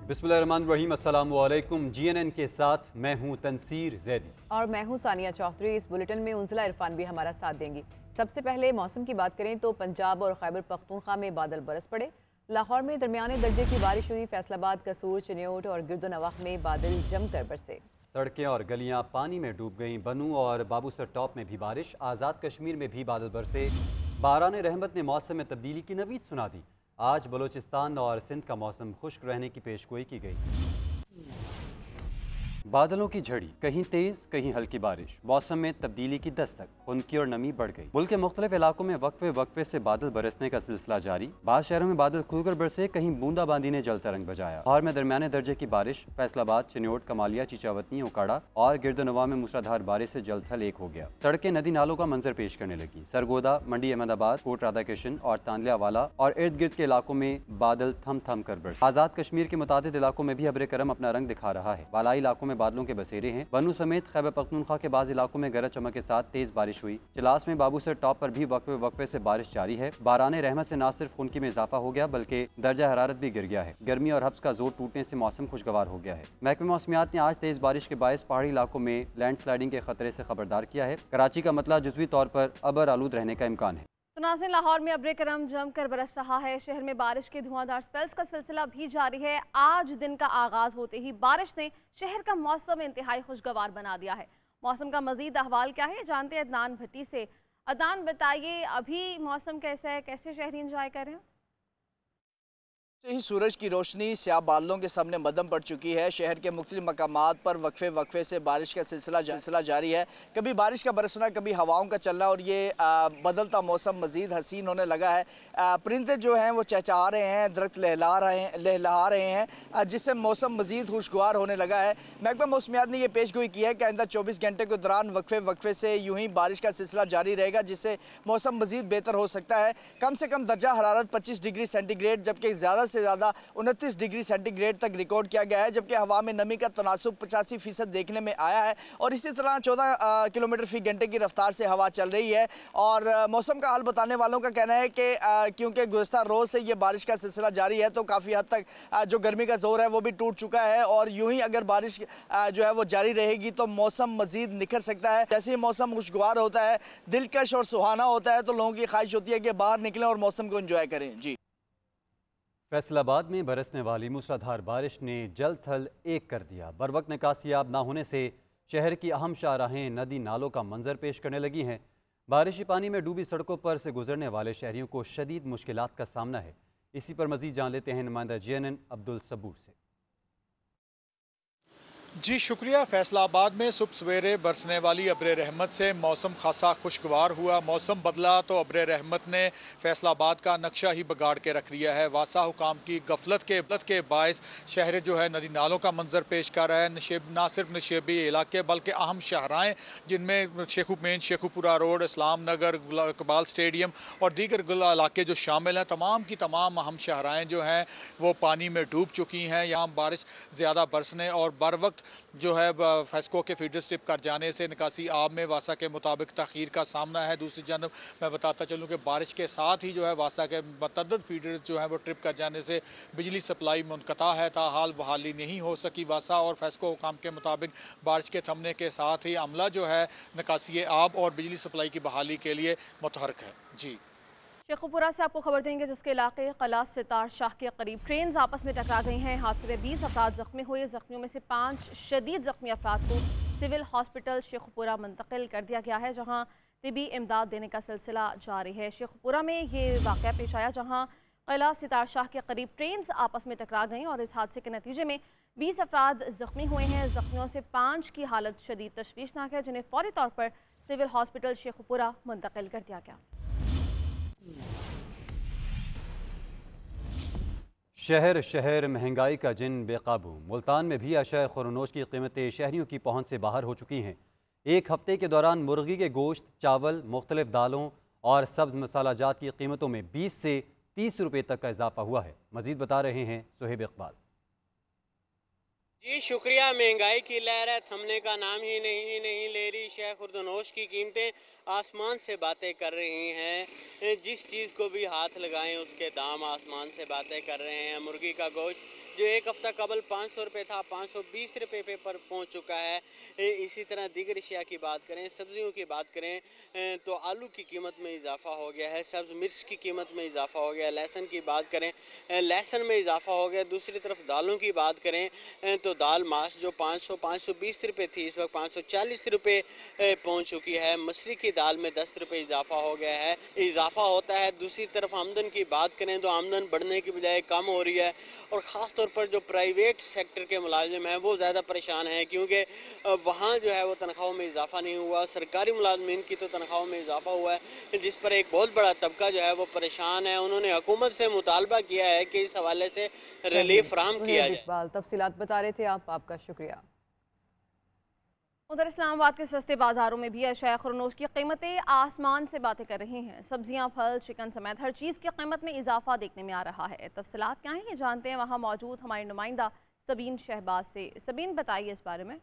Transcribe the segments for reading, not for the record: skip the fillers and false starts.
बिस्मिल्लाहिर्रहमानिर्रहीम, अस्सलाम वालेकुम। GNN के साथ मैं हूं तनसीर जैदी और मैं हूं सानिया चौधरी। इस बुलेटिन में उंजला इरफान भी हमारा साथ देंगी। सबसे पहले मौसम की बात करें तो पंजाब और खैबर पख्तूनख्वा में बादल बरस पड़े। लाहौर में दरमियाने दर्जे की बारिश हुई। फैसलाबाद, कसूर, चिन्योट और गिरदोनवाख में बादल जमकर बरसे। सड़कें और गलियां पानी में डूब गईं। बनू और बाबूसर टॉप में भी बारिश। आज़ाद कश्मीर में भी बादल बरसे। बारान रहमत ने मौसम में तब्दीली की नवीद सुना दी। आज बलोचिस्तान और सिंध का मौसम खुश्क रहने की पेशगोई की गई। बादलों की झड़ी, कहीं तेज कहीं हल्की बारिश। मौसम में तब्दीली की दस्तक, खुनकी और नमी बढ़ गई। मुल्क के मुख्तलिफ इलाकों में वक्फे वक्फे से बादल बरसने का सिलसिला जारी। बाद शहरों में बादल खुलकर बरसे, कहीं बूंदाबांदी ने जल तरंग बजाया। लाहौर में दरमियाने दर्जे की बारिश। फैसलाबाद, चिन्योट, कमालिया, चीचावतनी, ओकाड़ा और गिरदनवा में मूसलाधार बारिश से जल थल एक हो गया। सड़कें नदी नालों का मंजर पेश करने लगी। सरगोदा, मंडी अहमदाबाद, कोट राधा किशन और तांदलियावाला और इर्द गिर्द के इलाकों में बादल थम थम कर बरसे। आजाद कश्मीर के मुतादिद इलाकों में भी अब्र करम अपना रंग दिखा रहा है। बालाई इलाकों में बादलों के बसेरे हैं। बनू समेत खैबर पख्तूनख्वा के बाद इलाकों में गरज चमक के साथ तेज बारिश हुई। चिलास में बाबूसर टॉप पर भी वक्फे वक्फे से बारिश जारी है। बाराने रहमत से न सिर्फ खुनकी में इजाफा हो गया बल्कि दर्जा हरारत भी गिर गया है। गर्मी और हब्स का जोर टूटने से मौसम खुशगवार हो गया है। महकमे मौसमियात ने आज तेज बारिश के बायस पहाड़ी इलाकों में लैंडस्लाइडिंग के खतरे से खबरदार किया है। कराची का मतला जुजवी तौर पर अबर आलूद रहने का इम्कान है। तो नाज़रीन, लाहौर में अब्र करम जमकर बरस रहा है। शहर में बारिश के धुआंधार स्पेल्स का सिलसिला भी जारी है। आज दिन का आगाज होते ही बारिश ने शहर का मौसम इंतहाई खुशगवार बना दिया है। मौसम का मजीद अहवाल क्या है, जानते हैं अदनान भट्टी से। अदनान, बताइए अभी मौसम कैसा है, कैसे शहरी इंजॉय कर रहे हैं? से ही सूरज की रोशनी स्याह बादलों के सामने मदम पड़ चुकी है। शहर के मुख्तलिफ मकामात पर वक्फे वक्फे से बारिश का सिलसिला जारी है। कभी बारिश का बरसना, कभी हवाओं का चलना और ये बदलता मौसम मज़ीद हसीन होने लगा है। परिंदे जो हैं वो चहचहा रहे हैं, दरख्त लहलहा रहे हैं, जिससे मौसम मज़ीद खुशगवार होने लगा है। महकमा मौसमियात ने यह पेशगोई की है कि आइंदा 24 घंटे के दौरान वक्फे वक्फे से यूं ही बारिश का सिलसिला जारी रहेगा, जिससे मौसम मज़ीद बेहतर हो सकता है। कम से कम दर्जा हरारत 25 डिग्री सेंटीग्रेड जबकि ज़्यादा से ज़्यादा 29 डिग्री सेंटीग्रेड तक रिकॉर्ड किया गया है। जबकि हवा में नमी का तनासुब 85% देखने में आया है और इसी तरह 14 किलोमीटर फी घंटे की रफ्तार से हवा चल रही है। और मौसम का हाल बताने वालों का कहना है कि क्योंकि गुज़श्ता रोज़ से ये बारिश का सिलसिला जारी है तो काफ़ी हद तक जो गर्मी का जोर है वो भी टूट चुका है और यूं ही अगर बारिश जो है वो जारी रहेगी तो मौसम मज़ीद निखर सकता है। जैसे ही मौसम खुशगवार होता है, दिलकश और सुहाना होता है तो लोगों की ख्वाहिश होती है कि बाहर निकलें और मौसम को एंजॉय करें। जी। फैसलाबाद में बरसने वाली मूसलाधार बारिश ने जल थल एक कर दिया। बर वक्त निकासियाब ना होने से शहर की अहम शाहराहें नदी नालों का मंजर पेश करने लगी हैं। बारिशी पानी में डूबी सड़कों पर से गुजरने वाले शहरियों को शदीद मुश्किलात का सामना है। इसी पर मजीद जान लेते हैं नुमाइंदा GNN अब्दुल सबूर से। जी शुक्रिया। फैसलाबाद में सुबह सवेरे बरसने वाली अब्र रहमत से मौसम खासा खुशगवार हुआ। मौसम बदला तो अब्र रहमत ने फैसलाबाद का नक्शा ही बिगाड़ के रख दिया है। वासा हुकाम की गफलत के बायस शहर जो है नदी नालों का मंजर पेश कर रहा है। ना सिर्फ नशेबी इलाके बल्कि अहम शहराएँ जिनमें शेखुपुरा रोड, इस्लाम नगर, इकबाल स्टेडियम और दीगर इलाके जो शामिल हैं, तमाम की तमाम अहम शहराएँ जो हैं वो पानी में डूब चुकी हैं। यहाँ बारिश ज़्यादा बरसने और बर वक्त जो है फेस्को के फीडर स्ट्रिप कर जाने से निकासी आब में वासा के मुताबिक तखीर का सामना है। दूसरी जानब मैं बताता चलूँ कि बारिश के साथ ही जो है वासा के मतअद्दिद फीडर्स जो है वो ट्रिप कर जाने से बिजली सप्लाई मुनक़ता है। ताहाल बहाली नहीं हो सकी। वासा और फेस्को हुकाम के मुताबिक बारिश के थमने के साथ ही अमला जो है निकासी आब और बिजली सप्लाई की बहाली के लिए मुतहरक है। जी। शेखुपुरा से आपको खबर देंगे जिसके इलाके कला सितार शाह के करीब ट्रेन आपस में टकरा गई हैं। हादसे में 20 अफराद जख्मी हुए। जख्मियों में से 5 शदीद जख्मी अफराद को सिविल हॉस्पिटल शेखुपुरा मुंतकिल कर दिया गया है, जहां तिबी इमदाद देने का सिलसिला जारी है। शेखुपुरा में ये वाक़या पेश आया जहां कला सितार शाह के करीब ट्रेन आपस में टकरा गईं और इस हादसे के नतीजे में 20 अफराद जख्मी हुए हैं। जख्मियों से 5 की हालत शदीद तशवीशनाक है, जिन्हें फौरी तौर पर सिविल हॉस्पिटल शेखुपुरा मुंतकिल कर दिया गया। शहर शहर महंगाई का जिन बेकाबू। मुल्तान में भी अशय खुरनोश की कीमतें शहरियों की पहुंच से बाहर हो चुकी हैं। एक हफ्ते के दौरान मुर्गी के गोश्त, चावल, मुख्तलिफ दालों और सब्ज मसालाजात की कीमतों में 20 से 30 रुपये तक का इजाफा हुआ है। मजीद बता रहे हैं सुहेब इकबाल। जी शुक्रिया। महंगाई की लहर है, थमने का नाम ही नहीं ले रही। शह खुर्दनोश की कीमतें आसमान से बातें कर रही हैं। जिस चीज़ को भी हाथ लगाएं उसके दाम आसमान से बातें कर रहे हैं। मुर्गी का गोश्त जो एक हफ्ता कबल 500 रुपये था 520 रुपये पे पर पहुंच चुका है। इसी तरह दीगर अशिया की बात करें, सब्जियों की बात करें तो आलू की कीमत में इजाफा हो गया है, सब्ज़ मिर्च की कीमत में इजाफा हो गया, लहसुन की बात करें लहसुन में इजाफा हो गया। दूसरी तरफ दालों की बात करें तो दाल माश जो 520 रुपये थी इस वक्त 540 रुपये पहुँच चुकी है। मसूरी की दाल में 10 रुपये इजाफा हो गया है, इजाफा होता है। दूसरी तरफ आमदन की बात करें तो आमदन बढ़ने की बजाय कम हो रही है और ख़ास तौर पर जो प्राइवेट सेक्टर के मुलाजिम हैं वो ज़्यादा परेशान हैं, क्योंकि वहाँ जो है वो तनख्वाहों में इजाफा नहीं हुआ। सरकारी मुलाजमीन की तो तनख्वाहों में इजाफा हुआ है, जिस पर एक बहुत बड़ा तबका जो है वो परेशान है। उन्होंने हुकूमत से मुतालबा किया है कि इस हवाले से रिलीफ फराहम किया जाए। इकबाल तफसीलात बता रहे थे आप, आपका शुक्रिया। उधर इस्लामाबाद के सस्ते बाजारों में भी अशिया खुरनोश की कीमतें आसमान से बातें कर रही हैं। सब्जियां, फल, चिकन समेत हर चीज़ की कीमत में इजाफा देखने में आ रहा है। तफसीलात क्या हैं ये जानते हैं वहाँ मौजूद हमारी नुमाइंदा सबीन शहबाज से। सबीन, बताइए इस बारे में।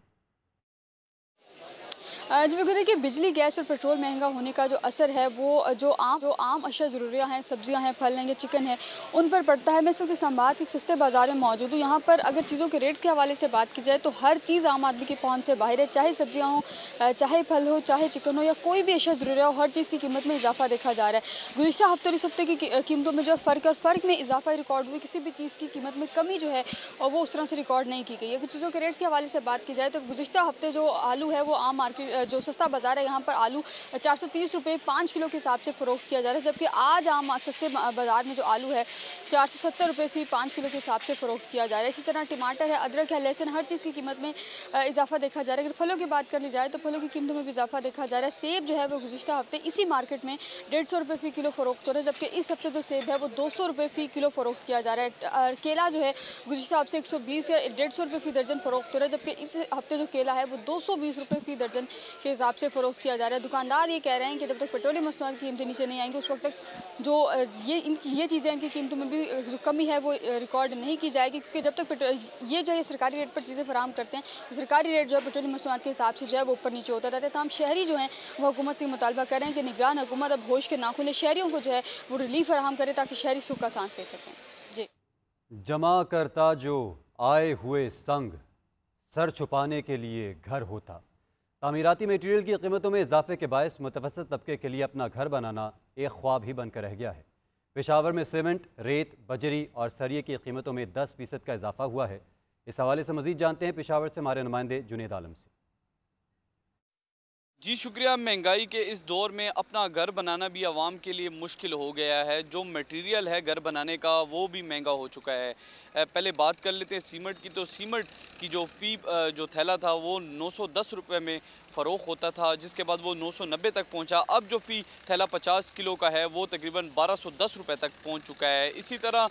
जी बिल्कुल, देखिए बिजली, गैस और पेट्रोल महंगा होने का जो असर है वो जो आम अशिया ज़रूरियाँ हैं, सब्जियां हैं, फल हैं या चिकन है, उन पर पड़ता है। मैं इस वक्त इस्लामाबाद के एक सस्ते बाज़ार में मौजूद हूँ। यहाँ पर अगर चीज़ों के रेट्स के हवाले से बात की जाए तो हर चीज़ आम आदमी की पहुँच से बाहर है। चाहे सब्जियाँ हों, चाहे फल हो, चाहे चिकन हो या कोई भी अशिया ज़रूरिया हो, हर चीज़ की कीमत में इजाफा देखा जा रहा है। गुज़िश्ता हफ्ते और इस हफ्ते की कीमतों में जो फ़र्क है और फ़र्क में इजाफा रिकॉर्ड हुई, किसी भी चीज़ की कीमत में कमी जो है और वो उस तरह से रिकॉर्ड नहीं की गई है। अगर चीज़ों के रेट्स के हवाले से बात की जाए तो गुज़िश्ता हफ्ते जो आलू है वो आम मार्केट जो सस्ता बाज़ार है यहाँ पर आलू 430 रुपये 5 किलो के हिसाब से फ़रोख्त किया जा रहा है, जबकि आज आम सस्ते बाज़ार में जो आलू है 470 रुपये फी 5 किलो के हिसाब से फ़रोख्त किया जा रहा है। इसी तरह टमाटर है, अदरक है, लहसुन, हर चीज़ की कीमत में इजाफा देखा जा रहा है। अगर फलों की बात कर ली जाए तो फलों की कीमतों में भी इजाफा देखा जा रहा है। सेब जो है वो गुज़िश्ता हफ्ते इसी मार्केट में 150 रुपये फ़ी किलो फ़रोख्त हो रहा है, जबकि इस हफ्ते जो सेब है वो 200 रुपये फ़ी किलो फ़रोख्त किया जा रहा है। केला जो है गुज़िश्ता हफ्ते 120 या 150 रुपये फ़ी दर्जन फ़रोख्त हो रहा है, जबकि इस हफ्ते जो केला है वो 220 रुपये फ़ी दर्जन के हिसाब से फ़रोख्त किया जा रहा है। दुकानदार ये कह रहे हैं कि जब तक पेट्रोलियम मसनूआत की कीमतें नीचे नहीं आएंगी उस वक्त तक जो ये चीज़ें इनकी कीमतों में भी जो कमी है वो रिकॉर्ड नहीं की जाएगी, क्योंकि जब तक ये जो है सरकारी रेट पर चीज़ें फराहम करते हैं, सरकारी रेट जो है पेट्रोलियम मसनूआत के हिसाब से जो है वो ऊपर नीचे होता रहता है। तमाम शहरी जो हैं वो हुकूमत से मुतालबा कर रहे हैं कि निगरान हुकूमत अब होश के नाखून शहरियों को जो है वो रिलीफ फराहम करे ताकि शहरी सुख का सांस ले सकें। जी, जमा करता जो आए हुए संग, सर छुपाने के लिए घर होता। तामीराती मटीरियल की कीमतों में इजाफे के बायस मुतवसत तबके के लिए अपना घर बनाना एक ख्वाब ही बनकर रह गया है। पेशावर में सीमेंट, रेत, बजरी और सरिये की कीमतों में 10% का इजाफा हुआ है। इस हवाले से मजीद जानते हैं पेशावर से हमारे नुमाइंदे जुनेद आलम से। जी शुक्रिया। महंगाई के इस दौर में अपना घर बनाना भी आवाम के लिए मुश्किल हो गया है। जो मटेरियल है घर बनाने का वो भी महंगा हो चुका है। पहले बात कर लेते हैं सीमेंट की। तो सीमेंट की जो थैला था वो 910 रुपये में फ़रोख्त होता था, जिसके बाद वो 990 तक पहुंचा। अब जो फ़ी थैला 50 किलो का है वो तकरीबन 1210 रुपये तक पहुंच चुका है। इसी तरह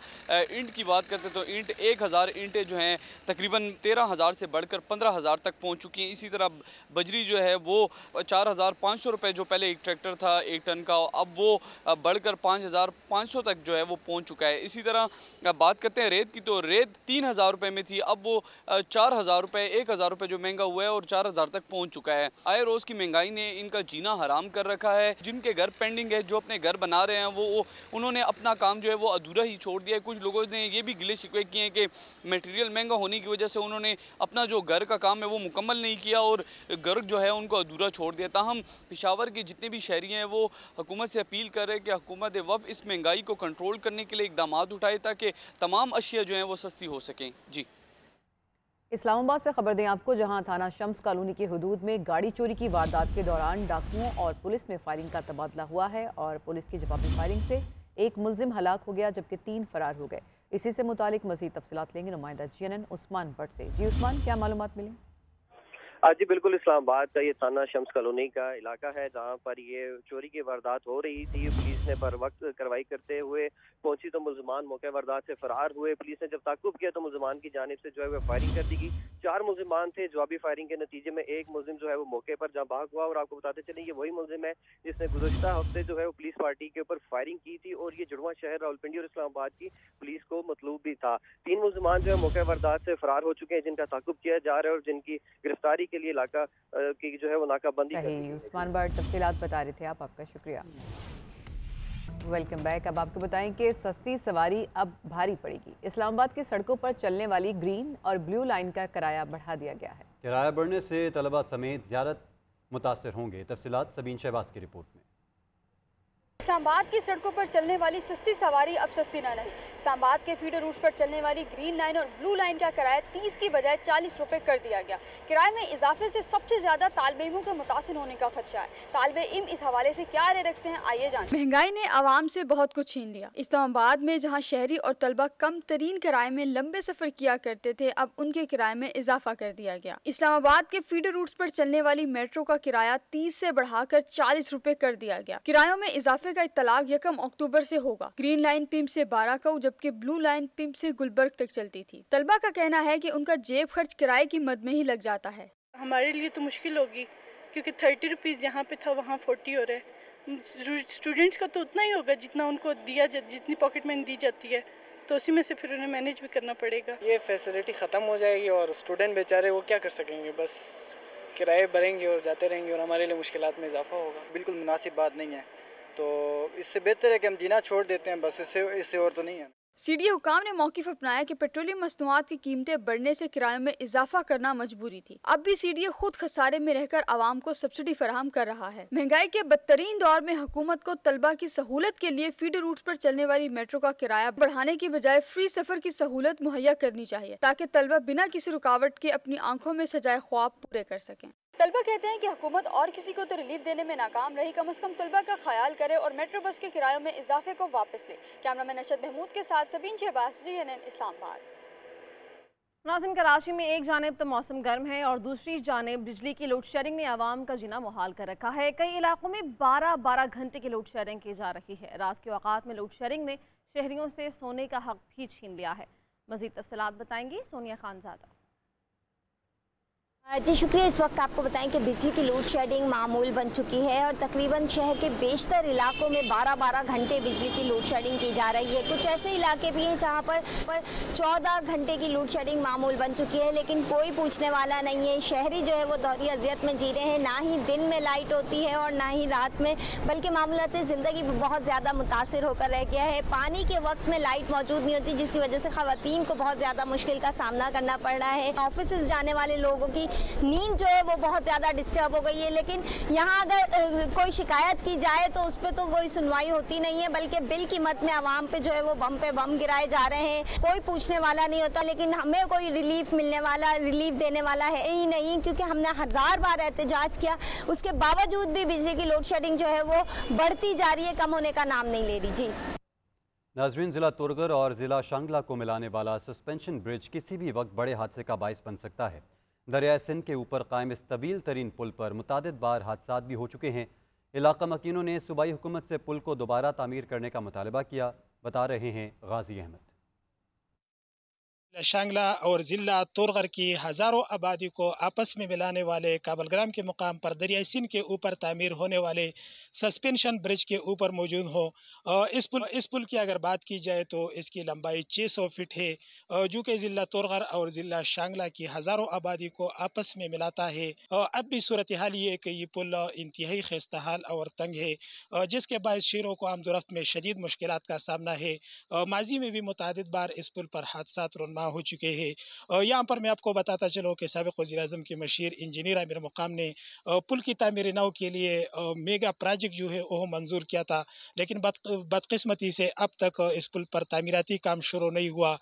ईंट की बात करते तो ईंट 1000 ईंटें जो हैं तकरीबन 13,000 से बढ़कर 15,000 तक पहुंच चुकी हैं। इसी तरह बजरी जो है वो 4,500 रुपये जो पहले एक ट्रैक्टर था 1 टन का, अब वो बढ़कर 5,500 तक जो है वो पहुँच चुका है। इसी तरह बात करते हैं रेत की। तो रेत 3,000 रुपये में थी, अब वो 4,000 रुपये 1,000 रुपये जो महंगा हुआ है और 4,000 तक पहुँच चुका है। आए रोज़ की महंगाई ने इनका जीना हराम कर रखा है। जिनके घर पेंडिंग है, जो अपने घर बना रहे हैं, वो उन्होंने अपना काम जो है वो अधूरा ही छोड़ दिया है। कुछ लोगों ने ये भी गिले शिकवे किए हैं कि मटेरियल महंगा होने की वजह से उन्होंने अपना जो घर का काम है वो मुकम्मल नहीं किया और घर जो है उनको अधूरा छोड़ दिया। ताहम पेशावर के जितने भी शहरी हैं वो हुकूमत से अपील कर रहे हैं कि हुकूमत वफ़ इस महंगाई को कंट्रोल करने के लिए इकदाम उठाए ताकि तमाम अशिया जो हैं वो सस्ती हो सकें। जी, इस्लामाबाद से खबर दें आपको, जहां थाना शम्स कॉलोनी की हुदूद में गाड़ी चोरी की वारदात के दौरान डाकुओं और पुलिस में फायरिंग का तबादला हुआ है और पुलिस की जवाबी फायरिंग से एक मुलजिम हलाक हो गया जबकि 3 फरार हो गए। इसी से मुतालिक मजीद तफसीलात लेंगे नुमाइंदा GNN उस्मान भट्ट से। जी उस्मान, क्या मालूमात मिली? जी बिल्कुल, इस्लामाबाद का ये थाना शम्स कॉलोनी का इलाका है जहाँ पर ये चोरी की वारदात हो रही थी। पुलिस ने बर वक्त कार्रवाई करते हुए पहुंची तो मुलजमान मौके वारदात से फरार हुए। पुलिस ने जब ताकुब किया तो मुलजमान की जानिब से जो है वो फायरिंग कर दी गई। 4 मुलजमान थे। जवाबी फायरिंग के नतीजे में एक मुलजिम जो है वो मौके पर जहाँ भाग हुआ। और आपको बताते चलें ये वही मुलजिम है जिसने गुज़श्ता हफ्ते जो है वो पुलिस पार्टी के ऊपर फायरिंग की थी और ये जुड़वा शहर रावलपिंडी और इस्लामाबाद की पुलिस को मतलूब भी था। 3 मुलजमान जो है मौके वारदात से फरार हो चुके हैं, जिनका ताकुब किया जा रहा है और जिनकी गिरफ्तारी के लिए इलाका की जो है वो नाकाबंदी। उस्मान भट्ट तफसीलात बता रहे थे आप, आपका शुक्रिया। Welcome back. अब आपको बताएं कि सस्ती सवारी अब भारी पड़ेगी। इस्लामाबाद की सड़कों पर चलने वाली ग्रीन और ब्लू लाइन का किराया बढ़ा दिया गया है। किराया बढ़ने से तलबा समेत ज़्यादा मुतासर होंगे। तफसीलात सबीन शहबाज की रिपोर्ट में। इस्लामाबाद की सड़कों पर चलने वाली सस्ती सवारी अब सस्ती ना नहीं। इस्लामाबाद के फीडर रूट्स पर चलने वाली ग्रीन लाइन और ब्लू लाइन का किराया 30 की बजाय 40 रुपए कर दिया गया। किराए में इजाफे से सबसे ज्यादा तालिबे इल्मों के मुतासिर होने का खदशा है। तालिबे इल्म इस हवाले से क्या राय रखते हैं, आइए जानते। महंगाई ने आवाम से बहुत कुछ छीन लिया। इस्लामाबाद में जहाँ शहरी और तलबा कम तरीन किराए में लंबे सफर किया करते थे, अब उनके किराए में इजाफा कर दिया गया। इस्लामाबाद के फीडर रूट्स पर चलने वाली मेट्रो का किराया 30 से बढ़ाकर 40 रुपए कर दिया गया। किरायों में इजाफे का इत्तलाक 1 अक्टूबर से होगा। ग्रीन लाइन पिंप से 12 कौ जबकि ब्लू लाइन पिंप से गुलबर्ग तक चलती थी। तलबा का कहना है कि उनका जेब खर्च किराए की मद में ही लग जाता है। हमारे लिए तो मुश्किल होगी क्योंकि 30 रुपीज़ जहाँ पे था वहाँ 40 हो रहे हैं। स्टूडेंट्स का तो उतना ही होगा जितना उनको दिया जितनी पॉकेट मनी दी जाती है, तो उसी में से फिर उन्हें मैनेज भी करना पड़ेगा। ये फैसिलिटी ख़त्म हो जाएगी और स्टूडेंट बेचारे वो क्या कर सकेंगे, बस किराए बढ़ेंगे और जाते रहेंगे और हमारे लिए मुश्किलात में इजाफा होगा। बिल्कुल मुनासिब बात नहीं है, तो इससे बेहतर है कि हम जीना छोड़ देते हैं, बस इससे और तो नहीं है। सीडीए हुकाम ने मौक़िफ़ अपनाया कि पेट्रोलियम मसनूआत की कीमतें बढ़ने से किरायों में इजाफा करना मजबूरी थी। अब भी सीडीए खुद खसारे में रहकर आवाम को सब्सिडी फराहम कर रहा है। महंगाई के बदतरीन दौर में हुकूमत को तलबा की सहूलत के लिए फीडर रूट्स पर चलने वाली मेट्रो का किराया बढ़ाने की बजाय फ्री सफर की सहूलत मुहैया करनी चाहिए ताकि तलबा बिना किसी रुकावट के अपनी आंखों में सजाए ख्वाब पूरे कर सकें। तलबा कहते हैं कि हुकूमत और किसी को तो रिलीफ देने में नाकाम रही, कम से कम तलबा का ख्याल करे और मेट्रो बस के किरायों में इजाफे को वापस ले। कैमरामैन नशद महमूद के साथ सबीन शहबाज, CNN इस्लामाबाद। नाज़रीन, कराची में एक जानिब तो मौसम गर्म है और दूसरी जानिब बिजली की लोड शेडिंग ने आवाम का जीना मुहाल कर रखा है। कई इलाकों में 12-12 घंटे की लोड शेडिंग की जा रही है। रात के औकात में लोड शेडिंग ने शहरियों से सोने का हक भी छीन लिया है। मज़ीद तफसीलात बताएंगी सोनिया खानजादा। जी शुक्रिया। इस वक्त आपको बताएं कि बिजली की लोड शेडिंग मामूल बन चुकी है और तकरीबन शहर के बेशतर इलाकों में 12-12 घंटे बिजली की लोड शेडिंग की जा रही है। कुछ ऐसे इलाके भी हैं जहां पर 14 घंटे की लोड शेडिंग मामूल बन चुकी है, लेकिन कोई पूछने वाला नहीं है। शहरी जो है वो दोहरी अजियत में जी रहे हैं। ना ही दिन में लाइट होती है और ना ही रात में, बल्कि मामूलात ज़िंदगी बहुत ज़्यादा मुतासिर होकर रह गया है। पानी के वक्त में लाइट मौजूद नहीं होती, जिसकी वजह से ख़वातीन को बहुत ज़्यादा मुश्किल का सामना करना पड़ रहा है। ऑफिस जाने वाले लोगों की नींद जो है वो बहुत ज़्यादा डिस्टर्ब हो गई है। लेकिन यहाँ अगर कोई शिकायत की जाए तो उस पर तो कोई सुनवाई होती नहीं है, बल्कि बिल की मद में आवाम पे जो है वो बम पे बम गिराए जा रहे हैं। कोई पूछने वाला नहीं होता, लेकिन हमें कोई रिलीफ देने वाला है ही नहीं, क्योंकि हमने 1000 बार एहतजाज किया, उसके बावजूद भी बिजली की लोड शेडिंग जो है वो बढ़ती जा रही है, कम होने का नाम नहीं ले रही। जी नाजरीन, ज़िला तुरगर और ज़िला शांगला को मिलाने वाला सस्पेंशन ब्रिज किसी भी वक्त बड़े हादसे का बाइस बन सकता है। दरिया सिंध के ऊपर कायम इस तवील तरीन पुल पर मुतादिद बार हादसात भी हो चुके हैं। इलाका मकीनों ने सूबाई हुकूमत से पुल को दोबारा तामीर करने का मुतालबा किया, बता रहे हैं गाजी अहमद। शांगला और ज़िला तुरगर की हज़ारों आबादी को आपस में मिलाने वाले काबलग्राम के मुकाम पर दरिया सिंध के ऊपर तामीर होने वाले सस्पेंशन ब्रिज के ऊपर मौजूद हो। इस पुल की अगर बात की जाए तो इसकी लंबाई 600 फीट है, जो कि ज़िला तुरगर और ज़िला शांगला की हज़ारों आबादी को आपस में मिलाता है। अब भी सूरत हाल ये कि ये पुल इंतहाई खस्ताहाल और तंग है, जिसके बायस शहरों को आमदोरफ्त में शदीद मुश्किलात का सामना है। माजी में भी मुतादिद बार इस पुल पर हादसात रुनमा हो चुके हैं। यहाँ पर मैं आपको बताता चलूँ कि साबिक़ वज़ीर-ए-आज़म के मशीर इंजीनियर आमिर मुकाम ने पुल की तामीर नौ के लिए मेगा प्रोजेक्ट जो है वो मंजूर किया था, लेकिन बदकिस्मती से अब तक इस पुल पर तामीराती काम शुरू नहीं हुआ।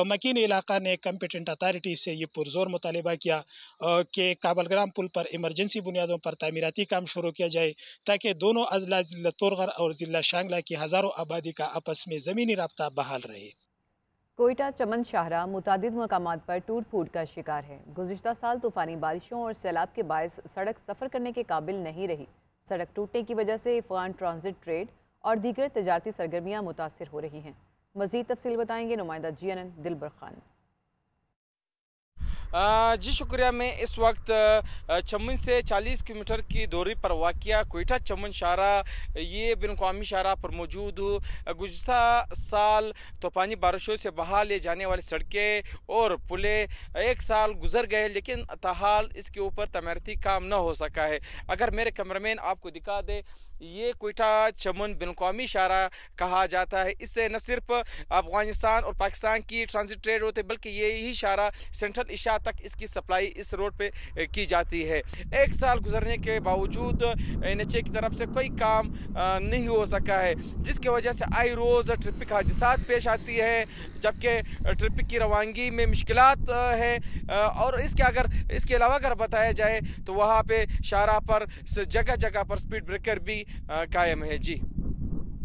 मकीनी इलाका ने कम्पिटेंट अथॉरिटी से ये पुरजोर मुतालिबा किया कि काबलग्राम पुल पर इमरजेंसी बुनियादों पर तामीराती काम शुरू किया जाए, ताकि दोनों अजला ज़िला तुरगर और ज़िला शांगला की हज़ारों आबादी का आपस में ज़मीनी रब्ता बहाल रहे। कोयटा चमन शाहरा मुतादिद मकामात पर टूट फूट का शिकार है। गुज़िश्ता साल तूफ़ानी बारिशों और सैलाब के बायस सड़क सफ़र करने के काबिल नहीं रही। सड़क टूटने की वजह से अफ़गान ट्रांजिट ट्रेड और दीगर तजारती सरगर्मियाँ मुतासिर हो रही हैं। मज़ीद तफसील बताएंगे नुमाइंदा GNN दिलबर खान। जी शुक्रिया। मैं इस वक्त चमन से 40 किलोमीटर की दूरी पर वाक़िया कोयटा चमन शाहरा ये बिन-अक़वामी शाहरा पर मौजूद हूँ। गुज़िश्ता साल तूफ़ानी बारिशों से बहा ले जाने वाली सड़कें और पुले एक साल गुजर गए, लेकिन ताहाल इसके ऊपर तमीराती काम न हो सका है। अगर मेरे कैमरामैन आपको दिखा दे, ये क्वेटा चमन बिनकौमी शाहरा कहा जाता है। इससे न सिर्फ अफगानिस्तान और पाकिस्तान की ट्रांजिट ट्रेड होते बल्कि यही शाहरा सेंट्रल एशिया तक इसकी सप्लाई इस रोड पे की जाती है। एक साल गुजरने के बावजूद NHA की तरफ से कोई काम नहीं हो सका है, जिसकी वजह से आए रोज़ ट्रैफिक हादसात पेश आती है, जबकि ट्रैफिक की रवानगी में मुश्किलात है। और इसके अलावा अगर बताया जाए तो वहाँ पे शाहरा पर जगह जगह पर स्पीड ब्रेकर भी कायम है। जी।